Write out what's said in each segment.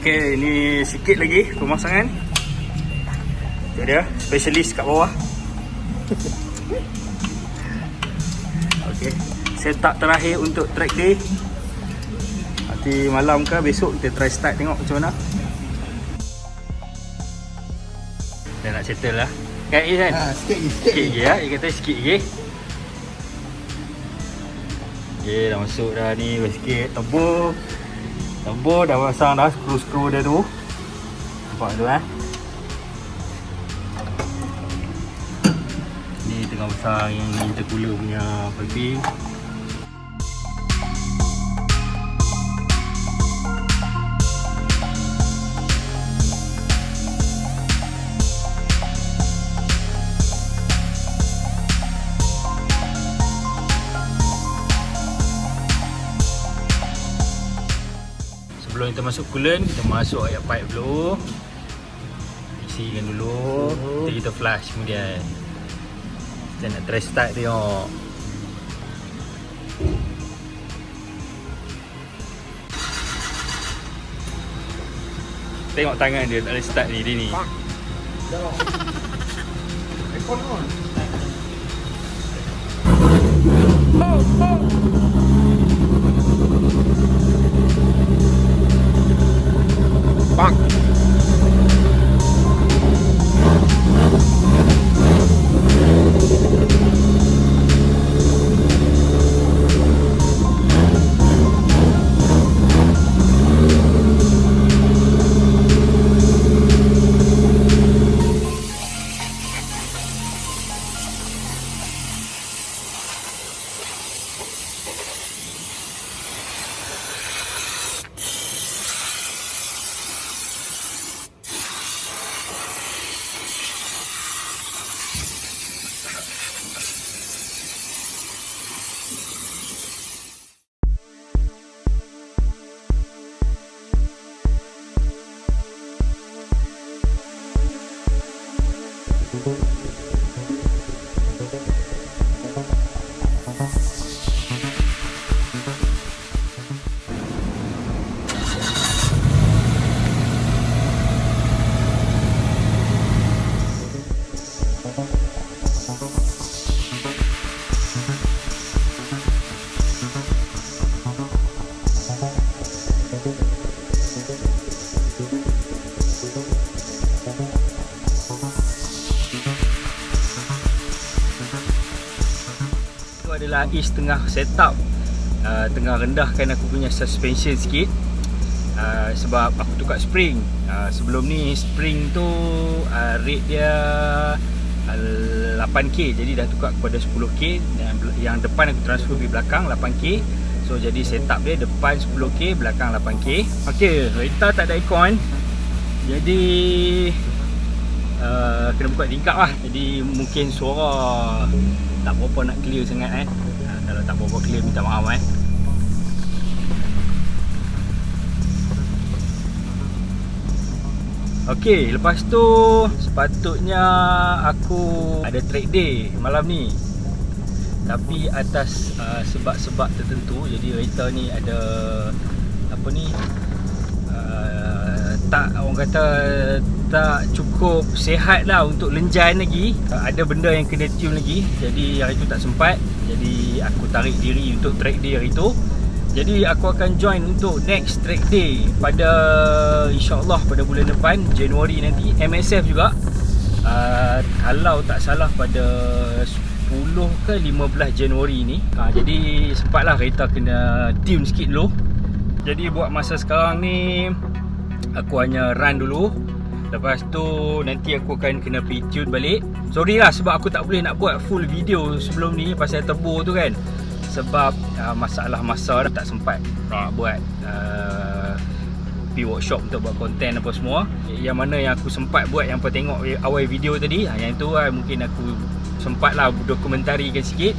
Okey, ni sikit lagi pemasangan. Itu dia, specialist kat bawah. Okey, setup terakhir untuk track day. Nanti malam ke besok kita try start tengok macam mana. Dah nak settle lah. Kan Izan? Sikit lagi ya, dia kata sikit lagi. Okey, dah masuk dah ni, sikit tebur. Tebur dah pasang dah skru-skru dia tu. Nampak tu Ni tengah pasang yang intercooler punya piping. Sebelum kita masuk coolant, kita masuk air pipe dulu. Isikan dulu. Nanti kita flush kemudian. Kita nak try start tengok. Tengok tangan dia tak boleh start ni, dia ni. Aircon on. Bang. Adalah Is tengah setup, tengah rendahkan aku punya suspension sikit, sebab aku tukar spring. Sebelum ni spring tu rate dia 8k, jadi dah tukar kepada 10k. Yang depan aku transfer pergi belakang 8k. So jadi setup dia depan 10k, belakang 8k. Okey, kereta tak ada aircon, jadi kena buka tingkap lah. Jadi mungkin suara tak berapa nak clear sangat kalau tak berapa clear minta maaf Okey, lepas tu sepatutnya aku ada track day malam ni, tapi atas sebab-sebab tertentu, jadi kereta ni ada apa ni, tak, orang kata tak cukup sihat lah untuk lenjan lagi. Ada benda yang kena tune lagi, jadi hari tu tak sempat. Jadi aku tarik diri untuk track day hari tu. Jadi aku akan join untuk next track day pada insyaAllah pada bulan depan, Januari nanti, MSF juga. Kalau tak salah pada 10 ke 15 Januari ni. Jadi sempatlah kereta kena tune sikit dulu. Jadi buat masa sekarang ni aku hanya run dulu. Lepas tu nanti aku akan kena tune balik. Sorry lah sebab aku tak boleh nak buat full video sebelum ni pasal turbo tu kan. Sebab masalah masa tak sempat nak buat pergi workshop untuk buat konten apa semua. Yang mana yang aku sempat buat, yang kau tengok awal video tadi, yang tu mungkin aku sempat lah dokumentarikan sikit.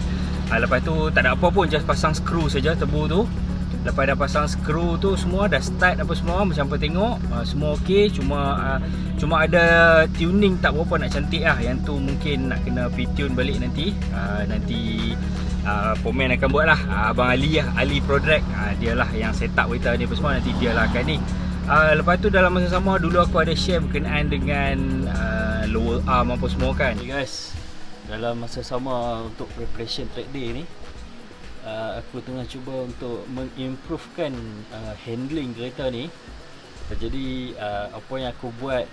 Lepas tu tak ada apa pun, just pasang skru saja turbo tu. Lepas dah pasang skru tu semua dah start apa semua, macam apa tengok semua okey. Cuma ada tuning tak berapa nak cantik lah. Yang tu mungkin nak kena tune balik nanti. Nanti Pomen akan buat lah. Abang Ali lah, Ali ProDrag, dia lah yang set up kereta ni apa semua. Nanti dia lah akan ni Lepas tu dalam masa sama dulu aku ada share berkenaan dengan lower arm apa semua kan. Okay guys, dalam masa sama untuk preparation track day ni, aku tengah cuba untuk mengimprovekan handling kereta ni. Jadi apa yang aku buat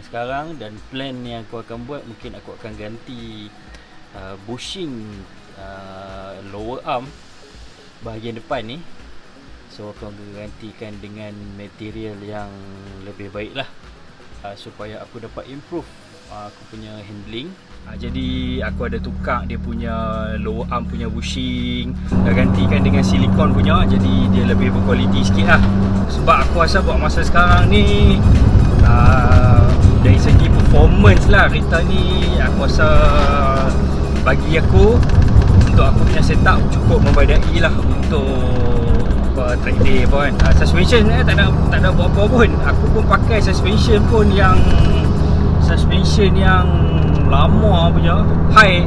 sekarang dan plan yang aku akan buat, mungkin aku akan ganti bushing lower arm bahagian depan ni. So aku akan gantikan dengan material yang lebih baik lah, supaya aku dapat improve aku punya handling. Jadi aku ada tukar dia punya lower arm punya bushing, dah gantikan dengan silikon punya, jadi dia lebih berkualiti sikit lah. Sebab aku rasa buat masa sekarang ni dari segi performance lah, kereta ni aku rasa bagi aku, untuk aku punya setup cukup membadai lah untuk track day apa kan. Suspension tak ada apa-apa pun. Aku pun pakai suspension pun yang lama punya,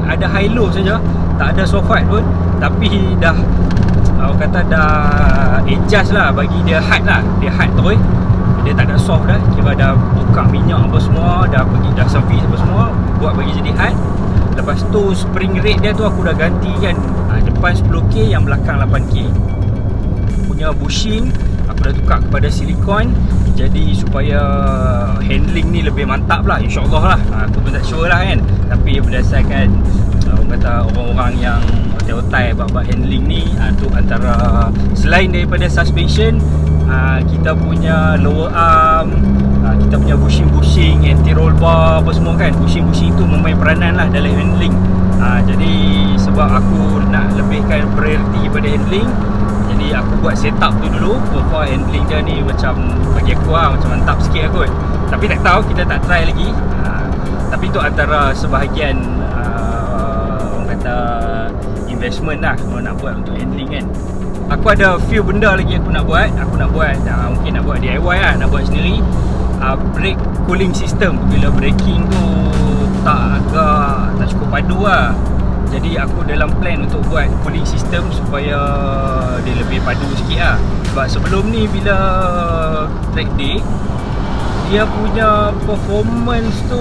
ada high low saja, tak ada soft hard pun. Tapi dah orang kata dah adjust lah, bagi dia hard lah, dia hard terus, dia tak ada soft dah. Kira dah tukar minyak apa semua, dah service apa semua, buat bagi jadi hard. Lepas tu spring rate dia tu aku dah ganti kan, depan 10k, yang belakang 8k. Punya bushing aku dah tukar kepada silikon, jadi supaya handling ni lebih mantap lah, insyaAllah lah. Aku pun tak sure lah kan, tapi berdasarkan orang kata orang-orang yang otai-otai bab handling ni, tu antara selain daripada suspension, kita punya lower arm, kita punya bushing, anti-roll bar apa semua kan, bushing tu memain peranan lah dalam handling. Jadi sebab aku nak lebihkan priority pada handling, jadi aku buat setup tu dulu. For handling dia ni macam, bagi aku macam mantap sikit kot. Tapi tak tahu, kita tak try lagi. Tapi tu antara sebahagian orang kata investment lah kalau nak buat untuk handling kan. Aku ada few benda lagi aku nak buat. Mungkin nak buat DIY lah, nak buat sendiri. Brake cooling system, bila braking tu tak cukup padu lah. Jadi aku dalam plan untuk buat cooling system supaya dia lebih padu sikit lah. Sebab sebelum ni bila track day, dia punya performance tu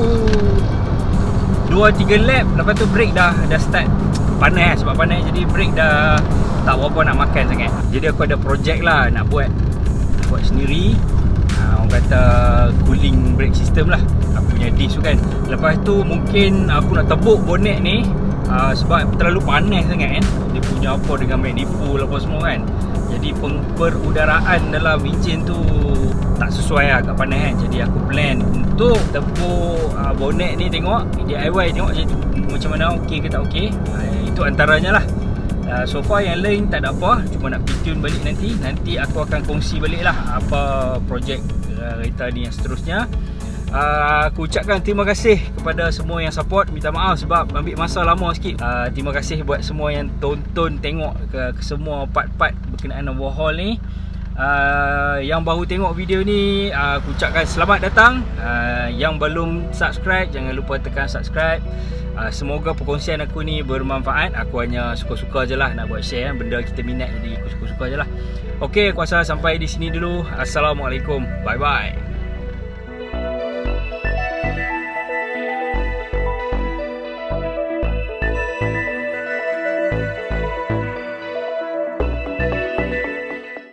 2-3 lap, lepas tu brake dah start panas. Sebab panas jadi brake dah tak berapa nak makan sangat. Jadi aku ada projek lah nak buat sendiri, orang kata cooling brake system lah. Aku punya disc tu kan. Lepas tu mungkin aku nak tebuk bonet ni, sebab terlalu panas sangat kan. Dia punya apa dengan manifold apa semua kan. Jadi perudaraan dalam enjin tu tak sesuai lah kat panas kan. Jadi aku plan untuk tebuk bonet ni, tengok DIY, tengok macam mana, okey ke tak okey. Itu antaranya lah. So far yang lain tak ada apa, cuma nak tune balik nanti aku akan kongsi balik lah apa projek kereta ni yang seterusnya. Aku ucapkan terima kasih kepada semua yang support. Minta maaf sebab ambil masa lama sikit. Terima kasih buat semua yang tonton, tengok ke semua part-part berkenaan Overhaul ni. Yang baru tengok video ni, aku ucapkan selamat datang. Yang belum subscribe, jangan lupa tekan subscribe. Semoga perkongsian aku ni bermanfaat. Aku hanya suka-suka je lah nak buat share, benda kita minat, jadi aku suka-suka je lah. Ok, aku rasa sampai di sini dulu. Assalamualaikum, bye-bye.